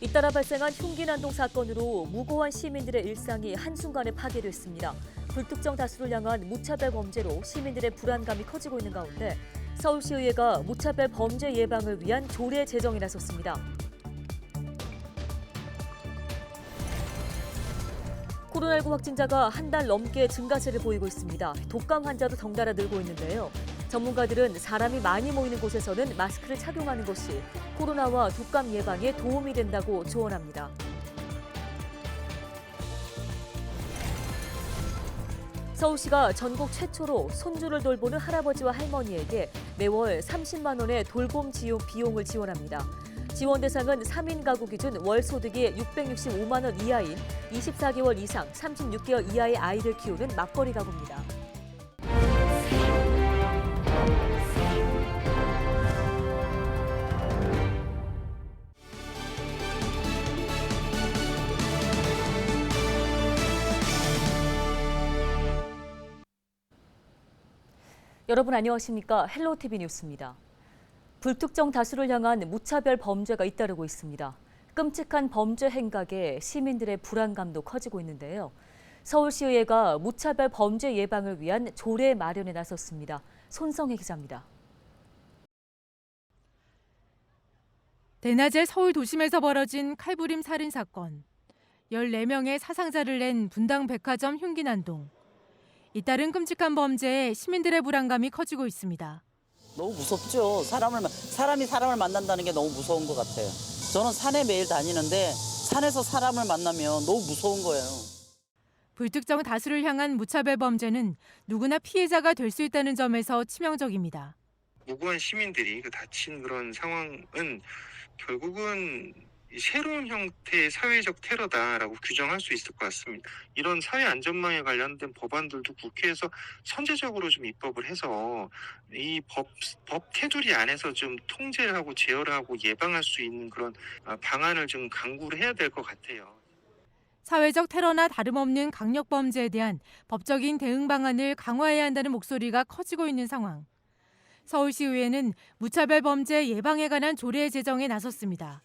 잇따라 발생한 흉기 난동 사건으로 무고한 시민들의 일상이 한순간에 파괴됐습니다. 불특정 다수를 향한 무차별 범죄로 시민들의 불안감이 커지고 있는 가운데 서울시의회가 무차별 범죄 예방을 위한 조례 제정에 나섰습니다. 코로나19 확진자가 한 달 넘게 증가세를 보이고 있습니다. 독감 환자도 덩달아 늘고 있는데요. 전문가들은 사람이 많이 모이는 곳에서는 마스크를 착용하는 것이 코로나와 독감 예방에 도움이 된다고 조언합니다. 서울시가 전국 최초로 손주를 돌보는 할아버지와 할머니에게 매월 30만 원의 돌봄 비용을 지원합니다. 지원 대상은 3인 가구 기준 월 소득이 665만 원 이하인 24개월 이상 36개월 이하의 아이를 키우는 맞벌이 가구입니다. 여러분 안녕하십니까? 헬로티비 뉴스입니다. 불특정 다수를 향한 무차별 범죄가 잇따르고 있습니다. 끔찍한 범죄 행각에 시민들의 불안감도 커지고 있는데요. 서울시의회가 무차별 범죄 예방을 위한 조례 마련에 나섰습니다. 손성혜 기자입니다. 대낮에 서울 도심에서 벌어진 칼부림 살인 사건. 14명의 사상자를 낸 분당 백화점 흉기 난동. 잇따른 끔찍한 범죄에 시민들의 불안감이 커지고 있습니다. 너무 무섭죠. 사람이 사람을 만난다는 게 너무 무서운 것 같아요. 저는 산에 매일 다니는데 산에서 사람을 만나면 너무 무서운 거예요. 불특정 다수를 향한 무차별 범죄는 누구나 피해자가 될 수 있다는 점에서 치명적입니다. 무고한 시민들이 다친 그런 상황은 결국은 새로운 형태의 사회적 테러다라고 규정할 수 있을 것 같습니다. 이런 사회 안전망에 관련된 법안들도 국회에서 선제적으로 좀 입법을 해서 이 법 테두리 안에서 좀 통제를 하고 제어를 하고 예방할 수 있는 그런 방안을 좀 강구를 해야 될 것 같아요. 사회적 테러나 다름없는 강력 범죄에 대한 법적인 대응 방안을 강화해야 한다는 목소리가 커지고 있는 상황. 서울시의회는 무차별 범죄 예방에 관한 조례 제정에 나섰습니다.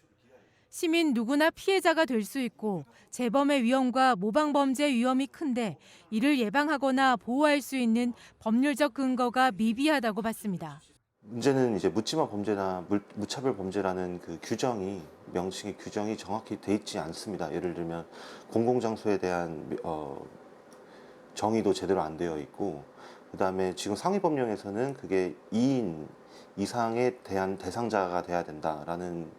시민 누구나 피해자가 될 수 있고 재범의 위험과 모방 범죄 위험이 큰데 이를 예방하거나 보호할 수 있는 법률적 근거가 미비하다고 봤습니다. 문제는 이제 묻지마 범죄나 무차별 범죄라는 그 명칭의 규정이 정확히 돼 있지 않습니다. 예를 들면 공공장소에 대한 정의도 제대로 안 되어 있고, 그다음에 지금 상위법령에서는 그게 2인 이상에 대한 대상자가 돼야 된다라는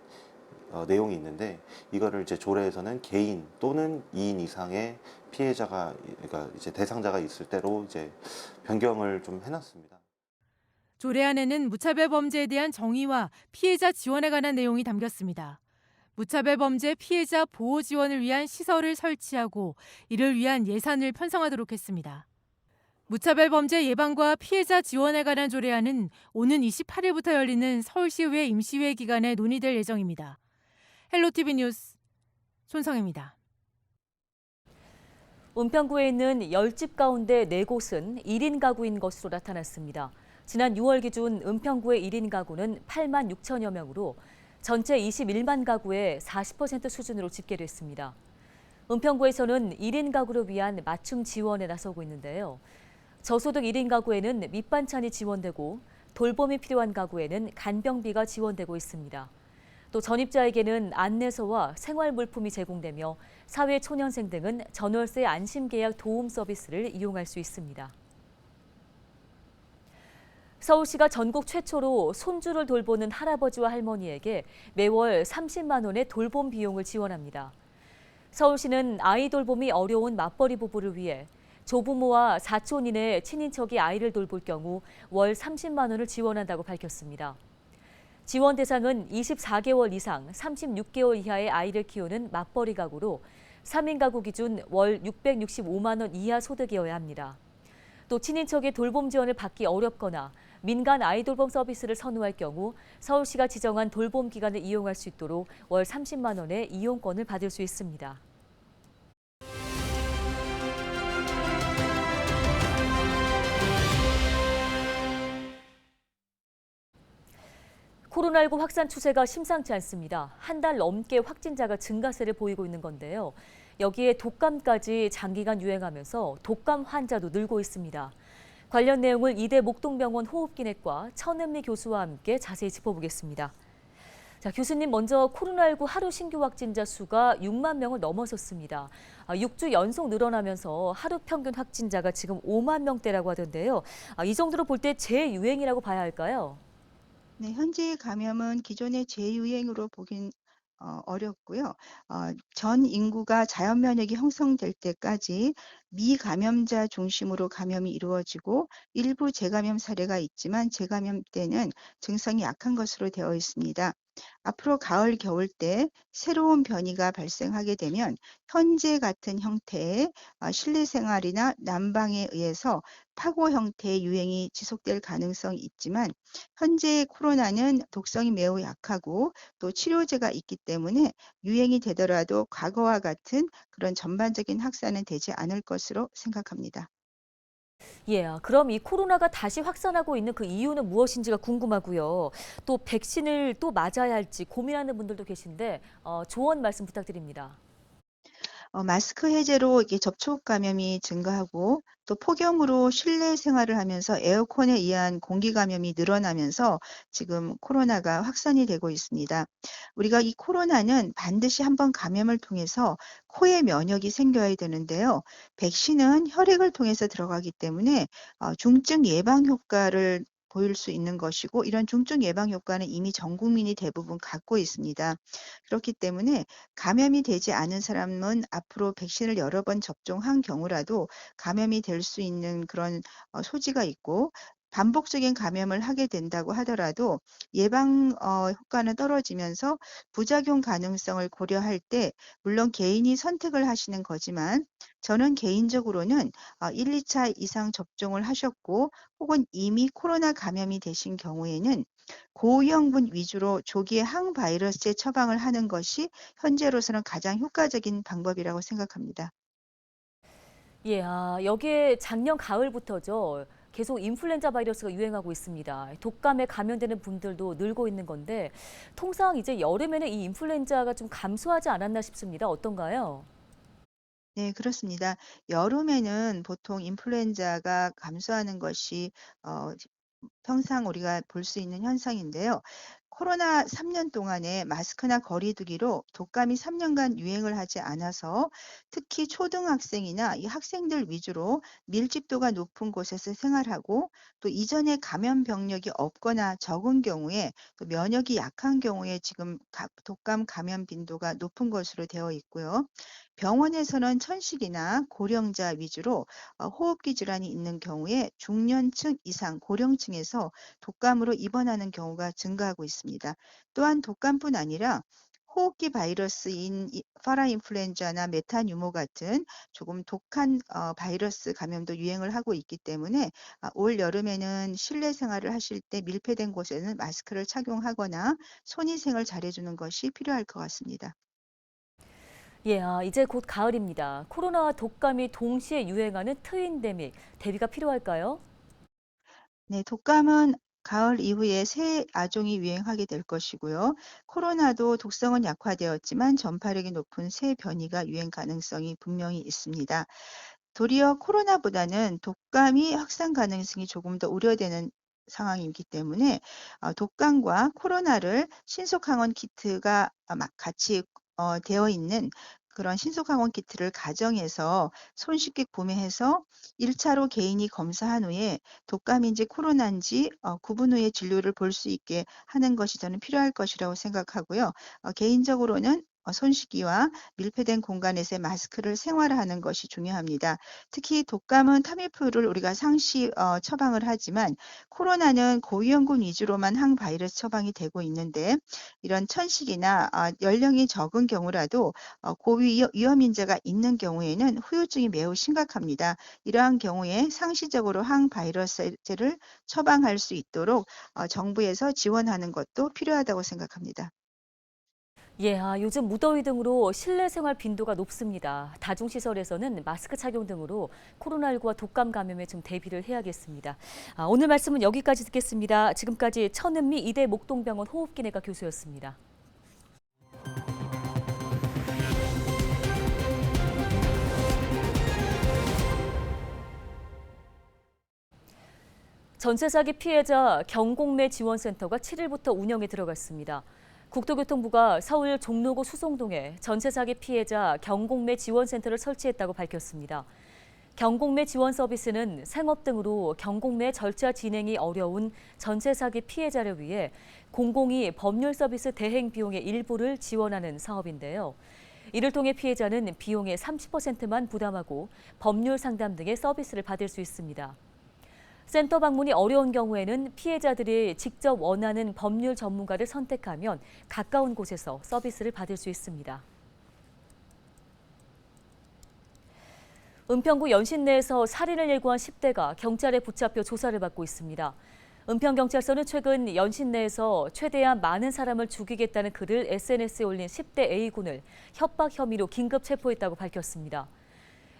내용이 있는데, 이거를 이제 조례에서는 개인 또는 2인 이상의 피해자가, 그러니까 이제 대상자가 있을 때로 이제 변경을 좀 해놨습니다. 조례안에는 무차별 범죄에 대한 정의와 피해자 지원에 관한 내용이 담겼습니다. 무차별 범죄 피해자 보호 지원을 위한 시설을 설치하고 이를 위한 예산을 편성하도록 했습니다. 무차별 범죄 예방과 피해자 지원에 관한 조례안은 오는 28일부터 열리는 서울시의회 임시회 기간에 논의될 예정입니다. 헬로티비 뉴스 손성혜입니다. 은평구에 있는 10집 가운데 4곳은 1인 가구인 것으로 나타났습니다. 지난 6월 기준 은평구의 1인 가구는 8만 6천여 명으로 전체 21만 가구의 40% 수준으로 집계됐습니다. 은평구에서는 1인 가구를 위한 맞춤 지원에 나서고 있는데요. 저소득 1인 가구에는 밑반찬이 지원되고 돌봄이 필요한 가구에는 간병비가 지원되고 있습니다. 또 전입자에게는 안내서와 생활 물품이 제공되며 사회초년생 등은 전월세 안심계약 도움 서비스를 이용할 수 있습니다. 서울시가 전국 최초로 손주를 돌보는 할아버지와 할머니에게 매월 30만 원의 돌봄 비용을 지원합니다. 서울시는 아이 돌봄이 어려운 맞벌이 부부를 위해 조부모와 사촌인의 친인척이 아이를 돌볼 경우 월 30만 원을 지원한다고 밝혔습니다. 지원 대상은 24개월 이상 36개월 이하의 아이를 키우는 맞벌이 가구로 3인 가구 기준 월 665만 원 이하 소득이어야 합니다. 또 친인척의 돌봄 지원을 받기 어렵거나 민간 아이돌봄 서비스를 선호할 경우 서울시가 지정한 돌봄 기관을 이용할 수 있도록 월 30만 원의 이용권을 받을 수 있습니다. 코로나19 확산 추세가 심상치 않습니다. 한 달 넘게 확진자가 증가세를 보이고 있는 건데요. 여기에 독감까지 장기간 유행하면서 독감 환자도 늘고 있습니다. 관련 내용을 이대 목동병원 호흡기내과 천은미 교수와 함께 자세히 짚어보겠습니다. 자, 교수님 먼저 코로나19 하루 신규 확진자 수가 6만 명을 넘어섰습니다. 6주 연속 늘어나면서 하루 평균 확진자가 지금 5만 명대라고 하던데요. 이 정도로 볼 때 재유행이라고 봐야 할까요? 네, 현재 감염은 기존의 재유행으로 보긴 어렵고요. 전 인구가 자연 면역이 형성될 때까지 미감염자 중심으로 감염이 이루어지고 일부 재감염 사례가 있지만 재감염 때는 증상이 약한 것으로 되어 있습니다. 앞으로 가을, 겨울 때 새로운 변이가 발생하게 되면 현재 같은 형태의 실내 생활이나 난방에 의해서 파고 형태의 유행이 지속될 가능성이 있지만 현재 코로나는 독성이 매우 약하고 또 치료제가 있기 때문에 유행이 되더라도 과거와 같은 그런 전반적인 확산은 되지 않을 것으로 생각합니다. 예, 그럼 이 코로나가 다시 확산하고 있는 그 이유는 무엇인지가 궁금하고요. 또 백신을 또 맞아야 할지 고민하는 분들도 계신데 조언 말씀 부탁드립니다. 마스크 해제로 이게 접촉 감염이 증가하고 또 폭염으로 실내 생활을 하면서 에어컨에 의한 공기 감염이 늘어나면서 지금 코로나가 확산이 되고 있습니다. 우리가 이 코로나는 반드시 한번 감염을 통해서 코에 면역이 생겨야 되는데요. 백신은 혈액을 통해서 들어가기 때문에 중증 예방 효과를 보일 수 있는 것이고 이런 중증 예방 효과는 이미 전 국민이 대부분 갖고 있습니다. 그렇기 때문에 감염이 되지 않은 사람은 앞으로 백신을 여러 번 접종한 경우라도 감염이 될 수 있는 그런 소지가 있고 반복적인 감염을 하게 된다고 하더라도 예방 효과는 떨어지면서 부작용 가능성을 고려할 때 물론 개인이 선택을 하시는 거지만 저는 개인적으로는 1, 2차 이상 접종을 하셨고 혹은 이미 코로나 감염이 되신 경우에는 고위험군 위주로 조기에 항바이러스제 처방을 하는 것이 현재로서는 가장 효과적인 방법이라고 생각합니다. 예, 여기에 작년 가을부터죠. 계속 인플루엔자 바이러스가 유행하고 있습니다. 독감에 감염되는 분들도 늘고 있는 건데 통상 이제 여름에는 이 인플루엔자가 좀 감소하지 않았나 싶습니다. 어떤가요? 네, 그렇습니다. 여름에는 보통 인플루엔자가 감소하는 것이 평상 우리가 볼 수 있는 현상인데요. 코로나 3년 동안에 마스크나 거리 두기로 독감이 3년간 유행을 하지 않아서 특히 초등학생이나 이 학생들 위주로 밀집도가 높은 곳에서 생활하고 또 이전에 감염 병력이 없거나 적은 경우에 또 면역이 약한 경우에 지금 독감 감염 빈도가 높은 것으로 되어 있고요. 병원에서는 천식이나 고령자 위주로 호흡기 질환이 있는 경우에 중년층 이상 고령층에서 독감으로 입원하는 경우가 증가하고 있습니다. 또한 독감뿐 아니라 호흡기 바이러스인 파라인플루엔자나 메타뉴모 같은 조금 독한 바이러스 감염도 유행을 하고 있기 때문에 올 여름에는 실내 생활을 하실 때 밀폐된 곳에는 마스크를 착용하거나 손위생을 잘해주는 것이 필요할 것 같습니다. 예, 이제 곧 가을입니다. 코로나와 독감이 동시에 유행하는 트윈데믹, 대비가 필요할까요? 네, 독감은 가을 이후에 새 아종이 유행하게 될 것이고요. 코로나도 독성은 약화되었지만 전파력이 높은 새 변이가 유행 가능성이 분명히 있습니다. 도리어 코로나보다는 독감이 확산 가능성이 조금 더 우려되는 상황이기 때문에 독감과 코로나를 신속항원 키트가 같이 되어 있는 그런 신속항원 키트를 가정에서 손쉽게 구매해서 1차로 개인이 검사한 후에 독감인지 코로나인지 구분 후에 진료를 볼 수 있게 하는 것이 저는 필요할 것이라고 생각하고요. 개인적으로는 손 씻기와 밀폐된 공간에서의 마스크를 생활화하는 것이 중요합니다. 특히 독감은 타미프루를 우리가 상시 처방을 하지만 코로나는 고위험군 위주로만 항바이러스 처방이 되고 있는데 이런 천식이나 연령이 적은 경우라도 고위험 인자가 있는 경우에는 후유증이 매우 심각합니다. 이러한 경우에 상시적으로 항바이러스제를 처방할 수 있도록 정부에서 지원하는 것도 필요하다고 생각합니다. 예, 요즘 무더위 등으로 실내 생활 빈도가 높습니다. 다중시설에서는 마스크 착용 등으로 코로나19와 독감 감염에 좀 대비를 해야겠습니다. 오늘 말씀은 여기까지 듣겠습니다. 지금까지 천은미 이대 목동병원 호흡기내과 교수였습니다. 전세 사기 피해자 경공매 지원센터가 7일부터 운영에 들어갔습니다. 국토교통부가 서울 종로구 수송동에 전세 사기 피해자 경공매 지원센터를 설치했다고 밝혔습니다. 경공매 지원 서비스는 생업 등으로 경공매 절차 진행이 어려운 전세 사기 피해자를 위해 공공이 법률 서비스 대행 비용의 일부를 지원하는 사업인데요. 이를 통해 피해자는 비용의 30%만 부담하고 법률 상담 등의 서비스를 받을 수 있습니다. 센터 방문이 어려운 경우에는 피해자들이 직접 원하는 법률 전문가를 선택하면 가까운 곳에서 서비스를 받을 수 있습니다. 은평구 연신내에서 살인을 예고한 10대가 경찰에 붙잡혀 조사를 받고 있습니다. 은평경찰서는 최근 연신내에서 최대한 많은 사람을 죽이겠다는 글을 SNS에 올린 10대 A군을 협박 혐의로 긴급 체포했다고 밝혔습니다.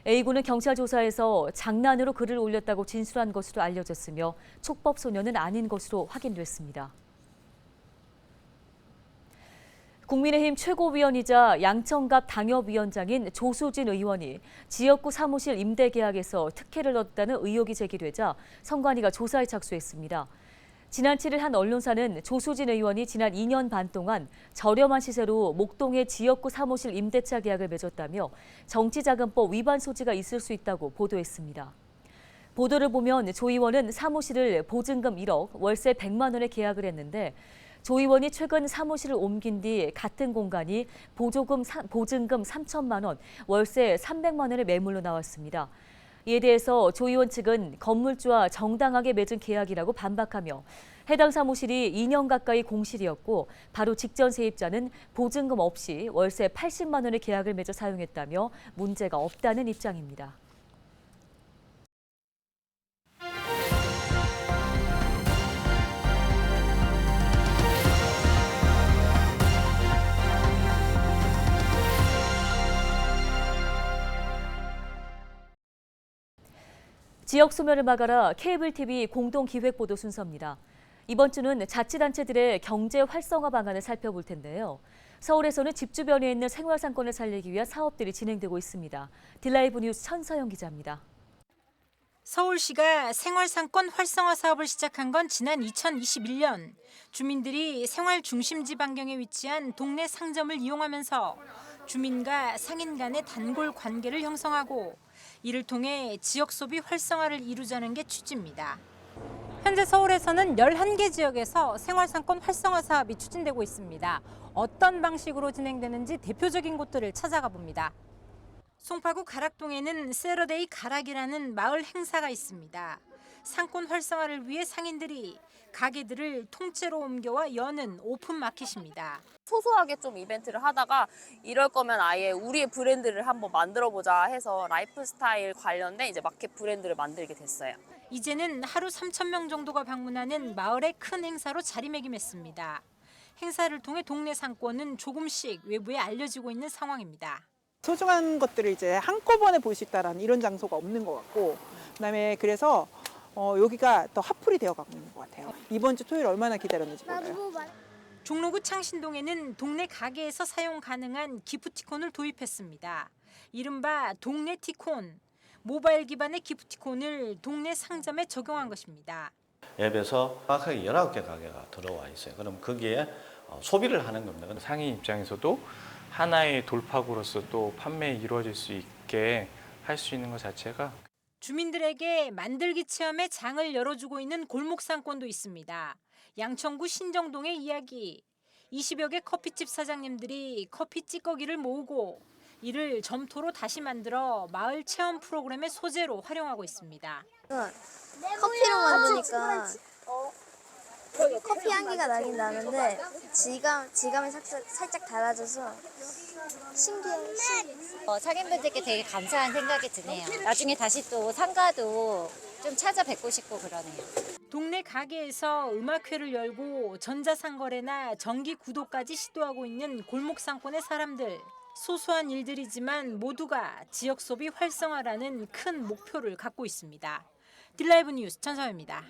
A군은 경찰 조사에서 장난으로 글을 올렸다고 진술한 것으로 알려졌으며 촉법 소년은 아닌 것으로 확인됐습니다. 국민의힘 최고위원이자 양천갑 당협위원장인 조수진 의원이 지역구 사무실 임대 계약에서 특혜를 얻었다는 의혹이 제기되자 선관위가 조사에 착수했습니다. 지난 7일 한 언론사는 조수진 의원이 지난 2년 반 동안 저렴한 시세로 목동의 지역구 사무실 임대차 계약을 맺었다며 정치자금법 위반 소지가 있을 수 있다고 보도했습니다. 보도를 보면 조 의원은 사무실을 보증금 1억, 월세 100만 원에 계약을 했는데 조 의원이 최근 사무실을 옮긴 뒤 같은 공간이 보증금 3천만 원, 월세 300만 원의 매물로 나왔습니다. 이에 대해서 조 의원 측은 건물주와 정당하게 맺은 계약이라고 반박하며 해당 사무실이 2년 가까이 공실이었고 바로 직전 세입자는 보증금 없이 월세 80만 원의 계약을 맺어 사용했다며 문제가 없다는 입장입니다. 지역 소멸을 막아라 케이블 TV 공동 기획보도 순서입니다. 이번 주는 자치단체들의 경제 활성화 방안을 살펴볼 텐데요. 서울에서는 집 주변에 있는 생활 상권을 살리기 위한 사업들이 진행되고 있습니다. 딜라이브 뉴스 천서영 기자입니다. 서울시가 생활상권 활성화 사업을 시작한 건 지난 2021년. 주민들이 생활 중심지 반경에 위치한 동네 상점을 이용하면서 주민과 상인 간의 단골 관계를 형성하고 이를 통해 지역 소비 활성화를 이루자는 게 취지입니다. 현재 서울에서는 11개 지역에서 생활상권 활성화 사업이 추진되고 있습니다. 어떤 방식으로 진행되는지 대표적인 곳들을 찾아가 봅니다. 송파구 가락동에는 세러데이 가락이라는 마을 행사가 있습니다. 상권 활성화를 위해 상인들이 가게들을 통째로 옮겨와 여는 오픈 마켓입니다. 소소하게 좀 이벤트를 하다가 이럴 거면 아예 우리의 브랜드를 한번 만들어보자 해서 라이프스타일 관련된 이제 마켓 브랜드를 만들게 됐어요. 이제는 하루 3,000명 정도가 방문하는 마을의 큰 행사로 자리매김했습니다. 행사를 통해 동네 상권은 조금씩 외부에 알려지고 있는 상황입니다. 소중한 것들을 이제 한꺼번에 볼 수 있다는 이런 장소가 없는 것 같고, 그다음에 그래서 여기가 더 핫플이 되어가고 있는 것 같아요. 이번 주 토요일 얼마나 기다렸는지 몰라요. 종로구 창신동에는 동네 가게에서 사용 가능한 기프티콘을 도입했습니다. 이른바 동네 티콘, 모바일 기반의 기프티콘을 동네 상점에 적용한 것입니다. 앱에서 정확하게 19개 가게가 들어와 있어요. 그럼 거기에 소비를 하는 겁니다. 상인 입장에서도 하나의 돌파구로서 또 판매 이루어질 수 있게 할 수 있는 것 자체가 주민들에게 만들기 체험의 장을 열어주고 있는 골목 상권도 있습니다. 양천구 신정동의 이야기. 20여 개 커피집 사장님들이 커피 찌꺼기를 모으고 이를 점토로 다시 만들어 마을 체험 프로그램의 소재로 활용하고 있습니다. 커피로 만드니까 커피 향기가 나긴 나는데 질감이 살짝 달라져서 신기해요. 상인분들께 되게 감사한 생각이 드네요. 나중에 다시 또 상가도 좀 찾아뵙고 싶고 그러네요. 동네 가게에서 음악회를 열고 전자상거래나 정기 구독까지 시도하고 있는 골목 상권의 사람들. 소소한 일들이지만 모두가 지역 소비 활성화라는 큰 목표를 갖고 있습니다. 딜라이브 뉴스 천서입니다.